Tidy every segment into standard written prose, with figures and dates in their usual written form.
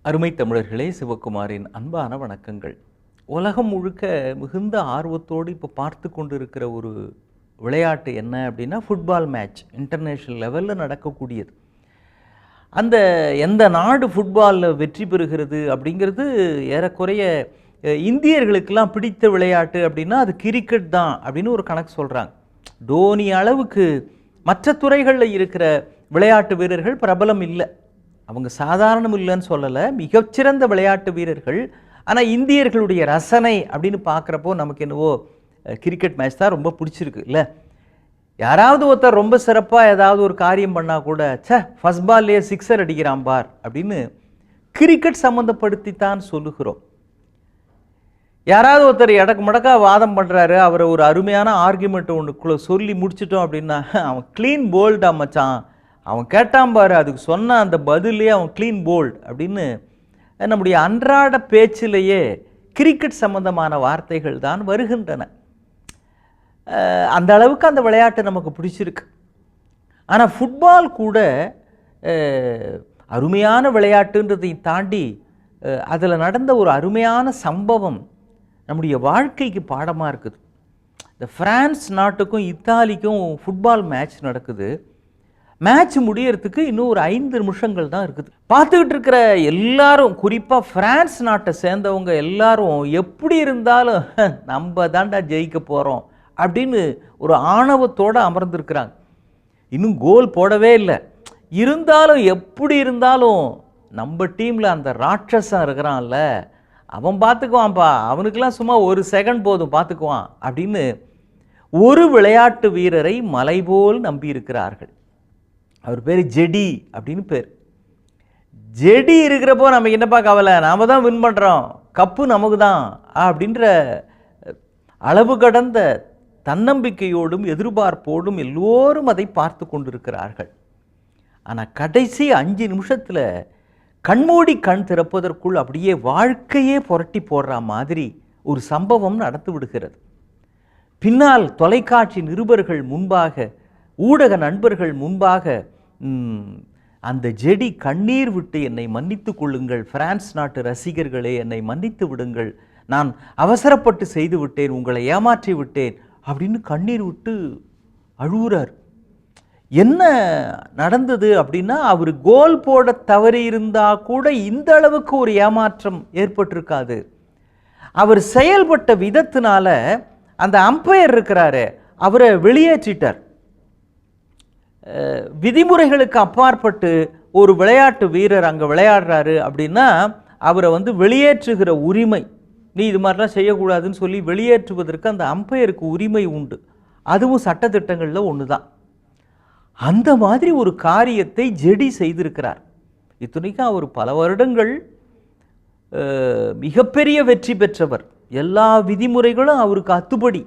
அருமை தமிழர்களே, சிவகுமாரின் அன்பான வணக்கங்கள். உலகம் முழுக்க மிகுந்த ஆர்வத்தோடு இப்போ பார்த்து கொண்டிருக்கிற ஒரு விளையாட்டு என்ன அப்படின்னா, ஃபுட்பால் மேட்ச். இன்டர்நேஷ்னல் லெவலில் நடக்கக்கூடியது. அந்த எந்த நாடு ஃபுட்பாலில் வெற்றி பெறுகிறது அப்படிங்கிறது ஏறக்குறைய இந்தியர்களுக்கெல்லாம் பிடித்த விளையாட்டு அப்படின்னா அது கிரிக்கெட் தான் அப்படின்னு ஒரு கணக்கு சொல்கிறாங்க. டோனி அளவுக்கு மற்ற துறைகளில் இருக்கிற விளையாட்டு வீரர்கள் பிரபலம் இல்லை. அவங்க சாதாரணம் இல்லைன்னு சொல்லலை, மிகச்சிறந்த விளையாட்டு வீரர்கள். ஆனால் இந்தியர்களுடைய ரசனை அப்படின்னு பார்க்குறப்போ நமக்கு என்னவோ கிரிக்கெட் மேட்ச் தான் ரொம்ப பிடிச்சிருக்கு இல்லை. யாராவது ஒருத்தர் ரொம்ப சிறப்பாக ஏதாவது ஒரு காரியம் பண்ணால் கூட ஃபர்ஸ்ட் பால்லையே சிக்ஸர் அடிக்கிறான் பார் அப்படின்னு கிரிக்கெட் சம்மந்தப்படுத்தித்தான் சொல்லுகிறோம். யாராவது ஒருத்தர் எடக்கு மடக்காக வாதம் பண்ணுறாரு, அவரை ஒரு அருமையான ஆர்குமெண்ட் ஒன்றுக்குள்ளே சொல்லி முடிச்சிட்டோம் அப்படின்னா, அவன் க்ளீன் போல்டா மச்சான், அவன் கேட்டான் பாரு, அதுக்கு சொன்ன அந்த பதிலே அவன் க்ளீன் போல்ட் அப்படின்னு நம்முடைய அன்றாட பேச்சிலேயே கிரிக்கெட் சம்பந்தமான வார்த்தைகள் தான் வருகின்றன. அந்த அளவுக்கு அந்த விளையாட்டு நமக்கு பிடிச்சிருக்கு. ஆனால் ஃபுட்பால் கூட அருமையான விளையாட்டுன்றதை தாண்டி அதில் நடந்த ஒரு அருமையான சம்பவம் நம்முடைய வாழ்க்கைக்கு பாடமாக இருக்குது. இந்த பிரான்ஸ் நாட்டுக்கும் இத்தாலிக்கும் ஃபுட்பால் மேட்ச் நடக்குது. மேட்ச் முடியறதுக்கு இன்னும் ஒரு 5 நிமிஷங்கள் தான் இருக்குது. பார்த்துக்கிட்டு இருக்கிற எல்லாரும், குறிப்பாக பிரான்ஸ் நாட்டை சேர்ந்தவங்க எல்லாரும் எப்படி இருந்தாலும் நம்ம தாண்டா ஜெயிக்க போகிறோம் அப்படின்னு ஒரு ஆணவத்தோடு அமர்ந்திருக்கிறாங்க. இன்னும் கோல் போடவே இல்லை. இருந்தாலும் எப்படி இருந்தாலும் நம்ம டீமில் அந்த ராட்சசன் இருக்கிறான்ல, அவன் பார்த்துக்குவான்ப்பா, அவனுக்கெல்லாம் சும்மா ஒரு செகண்ட் போதும் பார்த்துக்குவான் அப்படின்னு ஒரு விளையாட்டு வீரரை மலை போல் நம்பி இருக்கிறார்கள். அவர் பேர் ஜெடி அப்படின்னு பேர். ஜெடி இருக்கிறப்போ நமக்கு என்னப்பா கவலை, நாம் தான் வின் பண்ணுறோம், கப்பு நமக்கு தான் அப்படின்ற அளவு கடந்த தன்னம்பிக்கையோடும் எதிர்பார்ப்போடும் எல்லோரும் அதை பார்த்து கொண்டிருக்கிறார்கள். ஆனால் கடைசி 5 நிமிஷத்தில் கண்மூடி கண் திறப்பதற்குள் அப்படியே வாழ்க்கையே புரட்டி போடுற மாதிரி ஒரு சம்பவம் நடந்து விடுகிறது. பின்னால் தொலைக்காட்சி நிருபர்கள் முன்பாக, ஊடக நண்பர்கள் முன்பாக அந்த ஜெடி கண்ணீர் விட்டு என்னை மன்னித்து கொள்ளுங்கள், பிரான்ஸ் நாட்டு ரசிகர்களே என்னை மன்னித்து விடுங்கள், நான் அவசரப்பட்டு செய்து விட்டேன், உங்களை ஏமாற்றி விட்டேன் அப்படின்னு கண்ணீர் விட்டு அழுகுறார். என்ன நடந்தது அப்படின்னா, அவர் கோல் போட தவறி இருந்தால் கூட இந்த அளவுக்கு ஒரு ஏமாற்றம் ஏற்பட்டிருக்காது. அவர் செயல்பட்ட விதத்தினால அந்த அம்பையர் இருக்கிறாரு, அவரை வெளியேற்றிட்டார். விதிமுறைகளுக்கு அப்பாற்பட்டு ஒரு விளையாட்டு வீரர் அங்கே விளையாடுறாரு அப்படின்னா அவரை வெளியேற்றுகிற உரிமை, நீ இது மாதிரிலாம் செய்யக்கூடாதுன்னு சொல்லி வெளியேற்றுவதற்கு அந்த அம்பையருக்கு உரிமை உண்டு. அதுவும் சட்டத்திட்டங்களில் ஒன்று தான். அந்த மாதிரி ஒரு காரியத்தை ஜெடி செய்திருக்கிறார். இத்தனைக்கும் அவர் பல வருடங்கள் மிகப்பெரிய வெற்றி பெற்றவர். எல்லா விதிமுறைகளும் அவருக்கு அத்துப்படி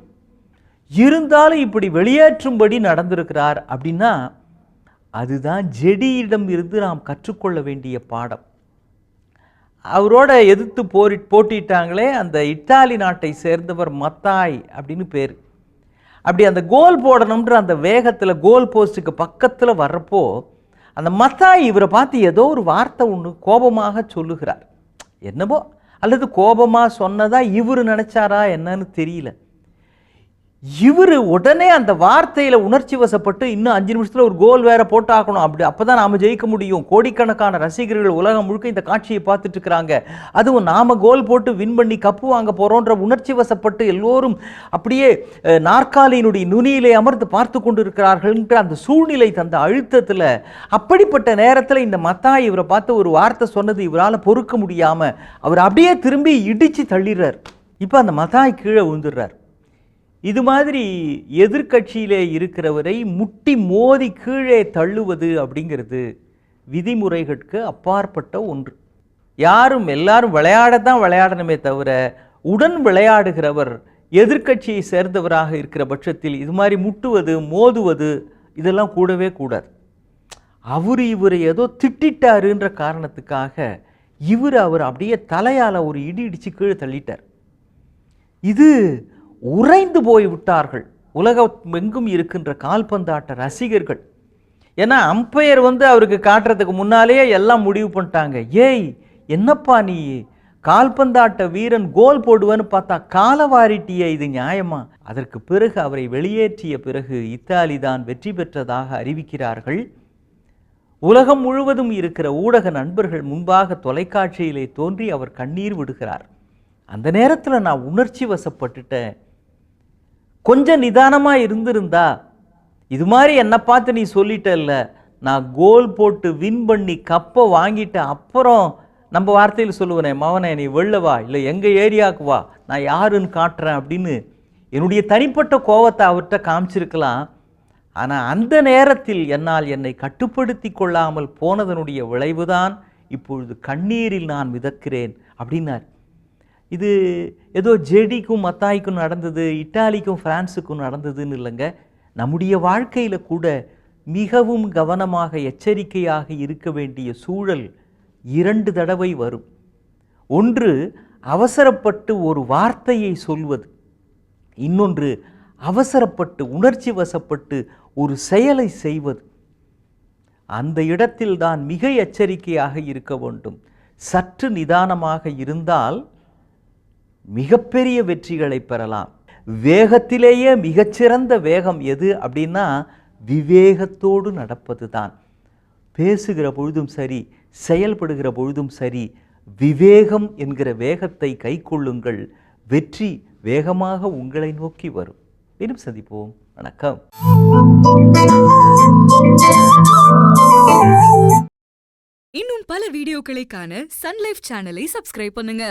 இருந்தாலும் இப்படி வெளியேற்றும்படி நடந்திருக்கிறார் அப்படின்னா அதுதான் ஜெடியிடம் இருந்து நாம் கற்றுக்கொள்ள வேண்டிய பாடம். அவரோட எதிர்த்து போட்டிட்டாங்களே அந்த இத்தாலி நாட்டை சேர்ந்தவர் மத்தாய் அப்படின்னு பேர். அப்படி அந்த கோல் போடணுன்ற அந்த வேகத்தில் கோல் போஸ்ட்டுக்கு பக்கத்தில் வர்றப்போ அந்த மத்தாய் இவரை பார்த்து ஏதோ ஒரு வார்த்தை ஒன்று கோபமாக சொல்லுகிறார். என்னவோ, அல்லது கோபமாக சொன்னதா இவர் நினச்சாரா என்னன்னு தெரியல. இவர் உடனே அந்த வார்த்தையில் உணர்ச்சி வசப்பட்டு இன்னும் 5 நிமிஷத்தில் ஒரு கோல் வேற போட்டாக்கணும், அப்போ தான் நாம் ஜெயிக்க முடியும், கோடிக்கணக்கான ரசிகர்கள் உலகம் முழுக்க இந்த காட்சியை பார்த்துட்டு இருக்கிறாங்க, அதுவும் நாம் கோல் போட்டு வின் பண்ணி கப்பு வாங்க போகிறோன்ற உணர்ச்சி வசப்பட்டு எல்லோரும் அப்படியே நாற்காலியினுடைய நுனியிலே அமர்ந்து பார்த்து கொண்டு இருக்கிறார்கள்ன்ற அந்த சூழ்நிலை தந்த அழுத்தத்தில், அப்படிப்பட்ட நேரத்தில் இந்த மத்தாய் இவரை பார்த்து ஒரு வார்த்தை சொன்னது இவரால் பொறுக்க முடியாமல் அவர் அப்படியே திரும்பி இடித்து தள்ளிடுறார். இப்போ அந்த மத்தாய் கீழே விழுந்துடுறார். இது மாதிரி எதிர்கட்சியிலே இருக்கிறவரை முட்டி மோதி கீழே தள்ளுவது அப்படிங்கிறது விதிமுறைகளுக்கு அப்பாற்பட்ட ஒன்று. எல்லாரும் விளையாடத்தான் விளையாடணுமே தவிர உடன் விளையாடுகிறவர் எதிர்கட்சியை சேர்ந்தவராக இருக்கிற பட்சத்தில் இது மாதிரி முட்டுவது மோதுவது இதெல்லாம் கூடவே கூடாது. இவரை ஏதோ திட்டாருன்ற காரணத்துக்காக அவர் அப்படியே தலையால் ஒரு இடிச்சு கீழே தள்ளிட்டார். இது உறைந்து போய் விட்டார்கள் உலகம் எங்கும் இருக்கின்ற கால்பந்தாட்ட ரசிகர்கள். ஏன்னா அம்பையர் அவருக்கு காட்டுறதுக்கு முன்னாலேயே எல்லாம் முடிவு பண்ணிட்டாங்க. ஏய் என்னப்பா நீ கால்பந்தாட்ட வீரன் கோல் போடுவேன்னு பார்த்தா காலை வாரிட்டிய, இது நியாயமா? அதற்கு பிறகு அவரை வெளியேற்றிய பிறகு இத்தாலி தான் வெற்றி பெற்றதாக அறிவிக்கிறார்கள். உலகம் முழுவதும் இருக்கிற ஊடக நண்பர்கள் முன்பாக தொலைக்காட்சியிலே தோன்றி அவர் கண்ணீர் விடுகிறார். அந்த நேரத்தில் நான் உணர்ச்சி வசப்பட்டுட்டேன். கொஞ்சம் நிதானமாக இருந்திருந்தா, இது மாதிரி என்னை பார்த்து நீ சொல்லிட்டல்ல, நான் கோல் போட்டு வின் பண்ணி கப்பை வாங்கிட்ட அப்புறம் நம்ம வார்த்தையில் சொல்லுவேனே, மவனே நீ வெளில வா, இல்லை எங்கள் ஏரியாவுக்கு வா, நான் யாருன்னு காட்டுறேன் அப்படின்னு என்னுடைய தனிப்பட்ட கோபத்தை அவர்கிட்ட காமிச்சிருக்கலாம். ஆனால் அந்த நேரத்தில் என்னால் என்னை கட்டுப்படுத்தி கொள்ளாமல் போனதனுடைய விளைவுதான் இப்பொழுது கண்ணீரில் நான் மிதக்கிறேன் அப்படின்னார். இது ஏதோ ஜெடிக்கும் மத்தாய்க்கும் நடந்தது, இட்டாலிக்கும் பிரான்ஸுக்கும் நடந்ததுன்னு இல்லைங்க. நம்முடைய வாழ்க்கையில் கூட மிகவும் கவனமாக எச்சரிக்கையாக இருக்க வேண்டிய சூழல் 2 தடவை வரும். ஒன்று அவசரப்பட்டு ஒரு வார்த்தையை சொல்வது, இன்னொன்று அவசரப்பட்டு உணர்ச்சி வசப்பட்டு ஒரு செயலை செய்வது. அந்த இடத்தில் தான் மிக எச்சரிக்கையாக இருக்க வேண்டும். சற்று நிதானமாக இருந்தால் மிகப்பெரிய வெற்றிகளை பெறலாம். வேகத்திலேயே மிகச்சிறந்த வேகம் எது அப்படின்னா விவேகத்தோடு நடப்பது தான். பேசுகிற பொழுதும் சரி, செயல்படுகிற பொழுதும் சரி, விவேகம் என்கிற வேகத்தை கைக்கொள்ளுங்கள். வெற்றி வேகமாக உங்களை நோக்கி வரும். மீண்டும் சந்திப்போம். வணக்கம். இன்னும் பல வீடியோக்களை காண சன் லைஃப் சேனலை சப்ஸ்கிரைப் பண்ணுங்க.